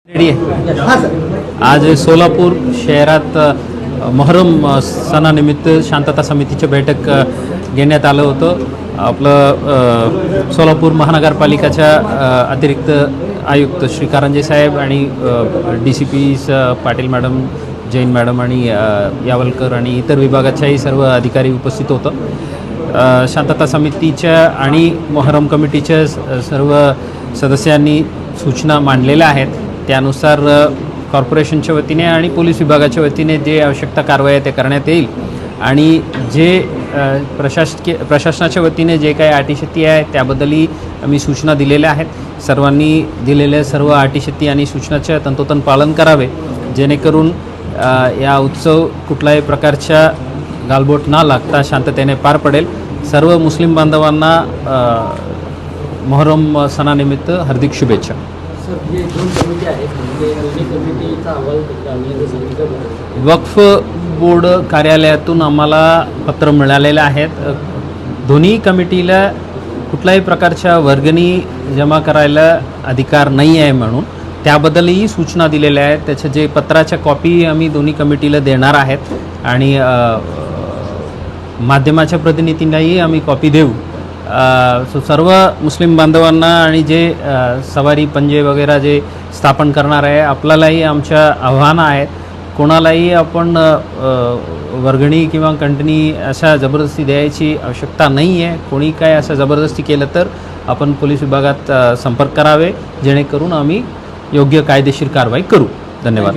आज सोलापूर शहरात मोहरम सणानिमित्त शांतता समितीचे बैठक घेण्यात आलं होतं। आपलं सोलापूर महानगरपालिकेच्या अतिरिक्त आयुक्त श्री कारंजे साहेब आणि DCP Patil madam, Jain madam आणि यावलकर आणि इतर विभागाच्याही सर्व अधिकारी उपस्थित होतं। शांतता समितीच्या आणि मोहरम कमिटीच्या सर्व सदस्यांनी सूचना मांडलेल्या आहेत। त्यानुसार कॉर्पोरेशनच्या वतीने आणि पोलीस विभागाच्या वतीने जे आवश्यकता कारवाई ते करण्यात येईल आणि जे प्रशासनाच्या वतीने जे काही अटीशर्ती आहे त्याबद्दलही आम्ही सूचना दिलेल्या आहेत। सर्वांनी दिलेल्या सर्व अटीशर्ती आणि सूचनाचे तंतोतंत पालन करावे, जेणेकरून या उत्सव कुठल्याही प्रकारच्या गालबोट न लागता शांततेने पार पडेल। सर्व मुस्लिम बांधवांना मोहरम सणानिमित्त हार्दिक शुभेच्छा। वक्फ बोर्ड कार्यालयातून आम्हाला पत्र मिळालेलं आहेत। दोन्ही कमिटीला कुठल्याही प्रकारच्या वर्गणी जमा करायला अधिकार नाही आहे म्हणून त्याबद्दलही सूचना दिलेल्या आहेत। त्याच्या जे पत्राच्या कॉपी आम्ही दोन्ही कमिटीला देणार आहेत आणि माध्यमाच्या प्रतिनिधींनाही आम्ही कॉपी देऊ। सर्व मुस्लिम बांधवांना आणि जे सवारी पंजे वगैरे जे स्थापन करणार आहे आपल्यालाही आमच्या आव्हानं आहेत। कोणालाही आपण वर्गणी किंवा कंटनी अशा जबरदस्ती द्यायची आवश्यकता नाही आहे। कोणी काय असं जबरदस्ती केलं तर आपण पोलीस विभागात संपर्क करावे, जेणेकरून आम्ही योग्य कायदेशीर कारवाई करू। धन्यवाद।